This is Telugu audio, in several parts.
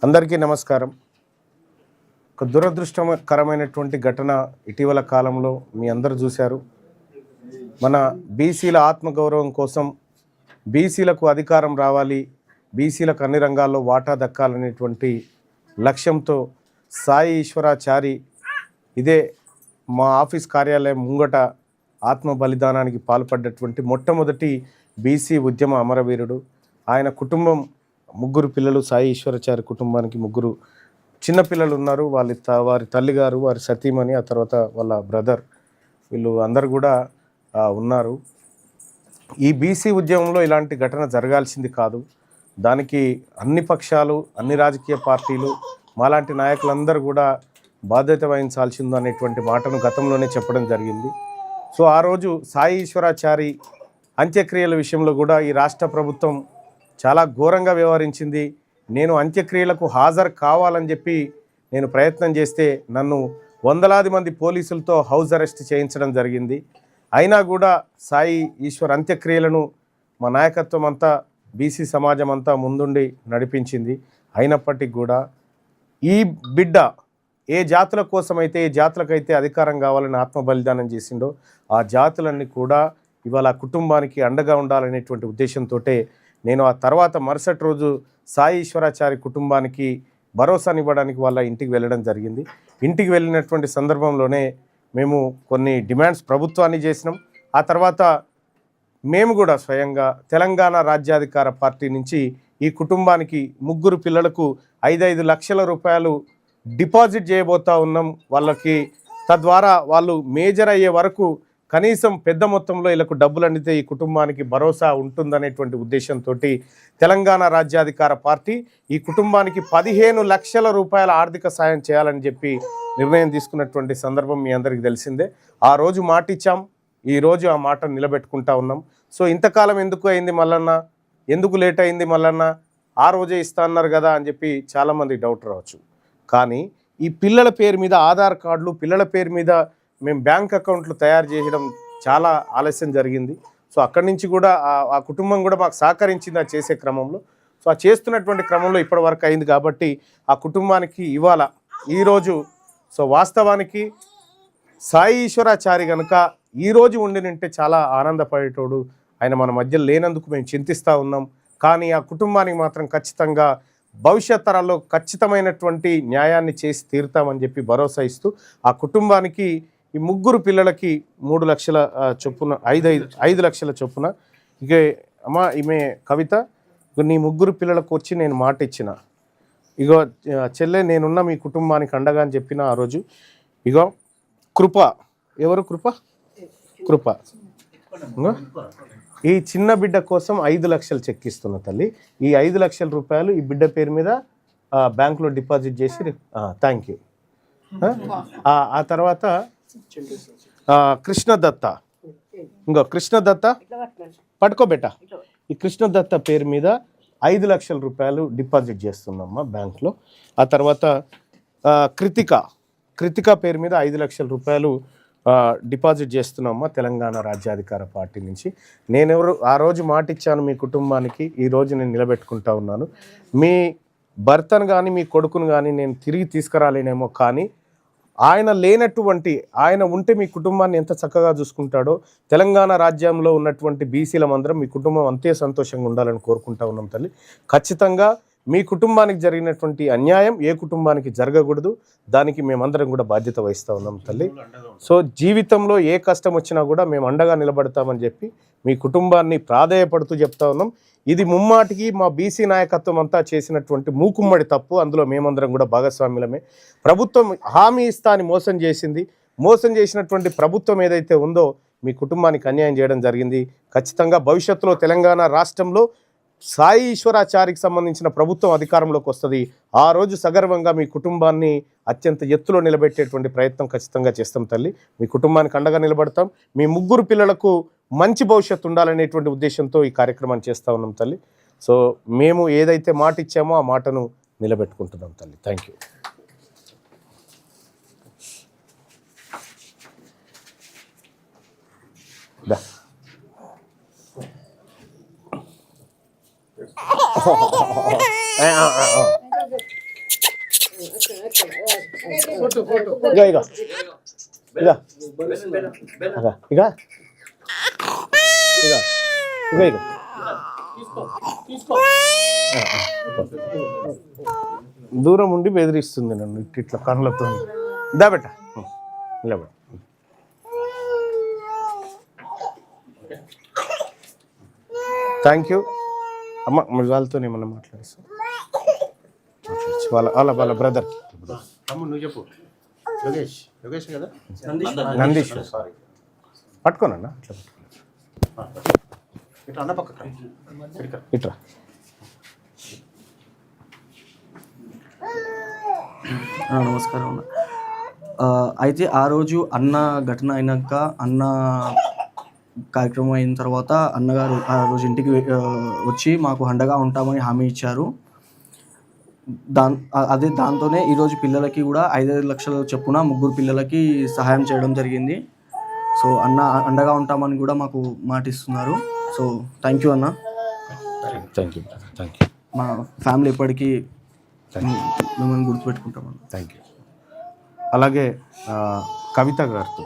అందరికీ నమస్కారం. ఒక దురదృష్టకరమైనటువంటి ఘటన ఇటీవల కాలంలో మీ అందరూ చూశారు. మన బీసీల ఆత్మగౌరవం కోసం బీసీలకు అధికారం రావాలి, బీసీలకు అన్ని రంగాల్లో వాటా దక్కాలనేటువంటి లక్ష్యంతో సాయి ఈశ్వరాచారి ఇదే మా ఆఫీస్ కార్యాలయం ముంగట ఆత్మ బలిదానానికి పాల్పడ్డటువంటి మొట్టమొదటి బీసీ ఉద్యమ అమరవీరుడు. ఆయన కుటుంబం ముగ్గురు పిల్లలు, సాయి ఈశ్వరాచారి కుటుంబానికి ముగ్గురు చిన్నపిల్లలు ఉన్నారు. వారి తల్లిగారు, వారి సతీమణి, ఆ తర్వాత వాళ్ళ బ్రదర్, వీళ్ళు అందరు కూడా ఉన్నారు. ఈ బీసీ ఉద్యమంలో ఇలాంటి ఘటన జరగాల్సింది కాదు. దానికి అన్ని పక్షాలు, అన్ని రాజకీయ పార్టీలు, మాలాంటి నాయకులందరూ కూడా బాధ్యత వహించాల్సింది అనేటువంటి మాటను గతంలోనే చెప్పడం జరిగింది. సో ఆ రోజు సాయి ఈశ్వరాచారి అంత్యక్రియల విషయంలో కూడా ఈ రాష్ట్ర ప్రభుత్వం చాలా ఘోరంగా వ్యవహరించింది. నేను అంత్యక్రియలకు హాజరు కావాలని చెప్పి నేను ప్రయత్నం చేస్తే నన్ను వందలాది మంది పోలీసులతో హౌస్ అరెస్ట్ చేయించడం జరిగింది. అయినా కూడా సాయి ఈశ్వర్ అంత్యక్రియలను మా నాయకత్వం అంతా, బీసీ సమాజం అంతా ముందుండి నడిపించింది. అయినప్పటికీ కూడా ఈ బిడ్డ ఏ జాతుల కోసమైతే, ఏ జాతులకైతే అధికారం కావాలని ఆత్మ బలిదానం చేసిండో ఆ జాతులన్నీ కూడా ఇవాళ కుటుంబానికి అండగా ఉండాలనేటువంటి ఉద్దేశంతో నేను ఆ తర్వాత మరుసటి రోజు సాయి ఈశ్వరాచారి కుటుంబానికి భరోసానివ్వడానికి వాళ్ళ ఇంటికి వెళ్ళడం జరిగింది. ఇంటికి వెళ్ళినటువంటి సందర్భంలోనే మేము కొన్ని డిమాండ్స్ ప్రభుత్వాన్ని చేసినాం. ఆ తర్వాత మేము కూడా స్వయంగా తెలంగాణ రాజ్యాధికార పార్టీ నుంచి ఈ కుటుంబానికి ముగ్గురు పిల్లలకు 5 లక్షల రూపాయలు డిపాజిట్ చేయబోతా ఉన్నాం వాళ్ళకి. తద్వారా వాళ్ళు మేజర్ అయ్యే వరకు కనీసం పెద్ద మొత్తంలో వీళ్ళకు డబ్బులు అందితే ఈ కుటుంబానికి భరోసా ఉంటుందనేటువంటి ఉద్దేశంతో తెలంగాణ రాజ్యాధికార పార్టీ ఈ కుటుంబానికి 15 లక్షల రూపాయల ఆర్థిక సాయం చేయాలని చెప్పి నిర్ణయం తీసుకున్నటువంటి సందర్భం మీ అందరికీ తెలిసిందే. ఆ రోజు మాట ఇచ్చాం, ఈరోజు ఆ మాట నిలబెట్టుకుంటా ఉన్నాం. సో ఇంతకాలం ఎందుకు అయింది మల్లన్న, ఎందుకు లేట్ అయింది మల్లన్న, ఆ రోజే ఇస్తా అన్నారు కదా అని చెప్పి చాలామంది డౌట్ రావచ్చు. కానీ ఈ పిల్లల పేరు మీద ఆధార్ కార్డులు, పిల్లల పేరు మీద మేము బ్యాంక్ అకౌంట్లు తయారు చేయడం చాలా ఆలస్యం జరిగింది. సో అక్కడి నుంచి కూడా ఆ కుటుంబం కూడా మాకు సహకరించింది ఆ చేసే క్రమంలో. సో ఆ చేస్తున్నటువంటి క్రమంలో ఇప్పటి వరకు అయింది కాబట్టి ఆ కుటుంబానికి ఇవాళ ఈరోజు సో వాస్తవానికి సాయి ఈశ్వరాచారి కనుక ఈరోజు ఉండినంటే చాలా ఆనందపడేటోడు. ఆయన మన మధ్య లేనందుకు మేము చింతిస్తూ ఉన్నాం. కానీ ఆ కుటుంబానికి మాత్రం ఖచ్చితంగా భవిష్యత్ తరాల్లో ఖచ్చితమైనటువంటి న్యాయాన్ని చేసి తీరుతామని చెప్పి భరోసా ఇస్తూ ఆ కుటుంబానికి ఈ ముగ్గురు పిల్లలకి 3 లక్షల చొప్పున 5 లక్షల చొప్పున. ఇక అమ్మా ఈమె కవిత, నీ ముగ్గురు పిల్లలకు వచ్చి నేను మాట ఇచ్చిన, ఇగో చెల్లె నేనున్న మీ కుటుంబానికి అండగా అని చెప్పిన ఆ రోజు. ఇగో కృప, ఎవరు కృప ఈ చిన్న బిడ్డ కోసం 5 లక్షలు చెక్ ఇస్తున్న తల్లి. ఈ 5 లక్షల రూపాయలు ఈ బిడ్డ పేరు మీద బ్యాంకులో డిపాజిట్ చేసి థ్యాంక్ యూ. ఆ తర్వాత కృష్ణదత్త, ఇంకో కృష్ణదత్త పట్టుకోబెట్ట, ఈ కృష్ణదత్త పేరు మీద 5 లక్షల రూపాయలు డిపాజిట్ చేస్తున్నామ్మా బ్యాంక్లో. ఆ తర్వాత కృతిక పేరు మీద 5 లక్షల రూపాయలు డిపాజిట్ చేస్తున్నామ్మా తెలంగాణ రాజ్యాధికార పార్టీ నుంచి. ఆ రోజు మాట ఇచ్చాను మీ కుటుంబానికి, ఈరోజు నేను నిలబెట్టుకుంటా ఉన్నాను. మీ భర్తను కానీ మీ కొడుకును కానీ నేను తిరిగి తీసుకురాలేనేమో, కానీ ఆయన ఉంటే మీ కుటుంబాన్ని ఎంత చక్కగా చూసుకుంటాడో తెలంగాణ రాజ్యంలో ఉన్నటువంటి బీసీలమందరం మీ కుటుంబం అంతే సంతోషంగా ఉండాలని కోరుకుంటా ఉన్నాం తల్లి. ఖచ్చితంగా మీ కుటుంబానికి జరిగినటువంటి అన్యాయం ఏ కుటుంబానికి జరగకూడదు, దానికి మేమందరం కూడా బాధ్యత వహిస్తూ ఉన్నాం తల్లి. సో జీవితంలో ఏ కష్టం వచ్చినా కూడా మేము అండగా నిలబడతామని చెప్పి మీ కుటుంబాన్ని ప్రాధేయపడుతూ చెప్తా ఉన్నాం. ఇది ముమ్మాటికి మా బీసీ నాయకత్వం అంతా చేసినటువంటి మూకుమ్మడి తప్పు. అందులో మేమందరం కూడా భాగస్వామ్యులమే. ప్రభుత్వం హామీ ఇస్తా అని మోసం చేసినటువంటి ప్రభుత్వం ఏదైతే ఉందో మీ కుటుంబానికి అన్యాయం చేయడం జరిగింది. ఖచ్చితంగా భవిష్యత్తులో తెలంగాణ రాష్ట్రంలో సాయి ఈశ్వరాచారికి సంబంధించిన ప్రభుత్వం అధికారంలోకి వస్తుంది. ఆ రోజు సగర్వంగా మీ కుటుంబాన్ని అత్యంత ఎత్తులో నిలబెట్టేటువంటి ప్రయత్నం ఖచ్చితంగా చేస్తాం తల్లి. మీ కుటుంబానికి అండగా నిలబడతాం. మీ ముగ్గురు పిల్లలకు మంచి భవిష్యత్తు ఉండాలనేటువంటి ఉద్దేశంతో ఈ కార్యక్రమాన్ని చేస్తూ ఉన్నాం తల్లి. సో మేము ఏదైతే మాట ఇచ్చామో ఆ మాటను నిలబెట్టుకుంటున్నాం తల్లి. Thank you. ఇక ఇక ఇక ఇక ఇక ఇక దూరం ఉండి బెదిరిస్తుంది నన్ను ఇట్లా కళ్ళతో. దాబెట్ట నిలబెట్ట. థ్యాంక్ యూ అమ్మ. వాళ్ళతో ఏమన్నా మాట్లాడిస్తాం వాళ్ళ బ్రదర్. నువ్వు చెప్పు. యోగేష్ కదా, నందీష్. సారీ, పట్టుకోనన్నా ఇట్లా ఇట్లా అన్న పక్క ఇట్రా. నమస్కారం అన్న. అయితే ఆ రోజు అన్న ఘటన అయినాక, అన్న కార్యక్రమం అయిన తర్వాత అన్నగారు ఆ రోజు ఇంటికి వచ్చి మాకు అండగా ఉంటామని హామీ ఇచ్చారు. దాంతోనే ఈరోజు పిల్లలకి కూడా 5 లక్షల చొప్పున 3 పిల్లలకి సహాయం చేయడం జరిగింది. సో అన్న అండగా ఉంటామని కూడా మాకు మాటిస్తున్నారు. సో థ్యాంక్ యూ అన్న. Thank you thank you. మా ఫ్యామిలీ ఎప్పటికీ మిమ్మల్ని గుర్తుపెట్టుకుంటామన్న. Thank you. అలాగే కవిత గారితో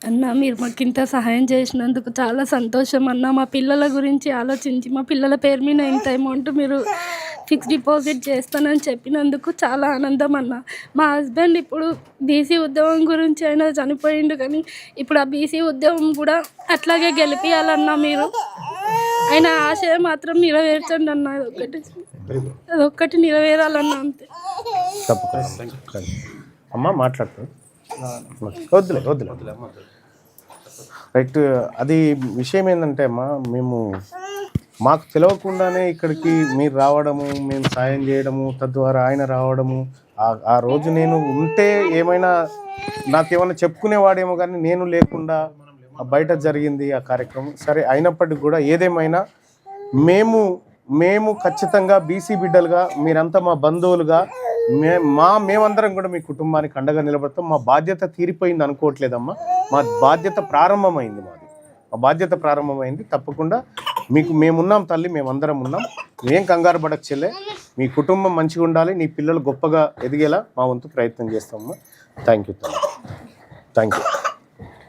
అన్న, మీరు మాకు ఇంత సహాయం చేసినందుకు చాలా సంతోషం అన్న. మా పిల్లల గురించి ఆలోచించి మా పిల్లల పేరు మీద ఇంత అమౌంట్ మీరు ఫిక్స్డ్ డిపాజిట్ చేస్తానని చెప్పినందుకు చాలా ఆనందం అన్న. మా హస్బెండ్ ఇప్పుడు బీసీ ఉద్యోగం గురించి అయినా చనిపోయిండు, కానీ ఇప్పుడు ఆ బీసీ ఉద్యోగం కూడా అట్లాగే గెలిపియాలన్నా. మీరు ఆయన ఆశయం మాత్రం నెరవేర్చండి అన్న. అదొక్కటి నెరవేరాలన్నా, అంతే. తప్పకుండా అమ్మ మాట్లాడుతుంది. వద్దులే వద్దులే వద్దులే. రైట్. అది విషయం ఏంటంటే అమ్మా, మాకు తెలియకుండానే ఇక్కడికి మీరు రావడము, మేము సాయం చేయడము, తద్వారా ఆయన రావడము. ఆ రోజు నేను ఉంటే ఏమైనా నాకేమైనా చెప్పుకునేవాడేమో, కానీ నేను లేకుండా బయట జరిగింది ఆ కార్యక్రమం. సరే, అయినప్పటికీ కూడా ఏదేమైనా మేము ఖచ్చితంగా బీసీ బిడ్డలుగా, మీరంతా మా బంధువులుగా, మేమందరం కూడా మీ కుటుంబానికి అండగా నిలబడతాం. మా బాధ్యత తీరిపోయింది అనుకోవట్లేదమ్మా. మా బాధ్యత ప్రారంభమైంది. మా బాధ్యత ప్రారంభమైంది. తప్పకుండా మేమున్నాం తల్లి, మేమందరం ఉన్నాం. ఏం కంగారు పడక చెల్లె. మీ కుటుంబం మంచిగా ఉండాలి, నీ పిల్లలు గొప్పగా ఎదిగేలా మా వంతు ప్రయత్నం చేస్తామమ్మా. థ్యాంక్ యూ తల్లి. Thank you.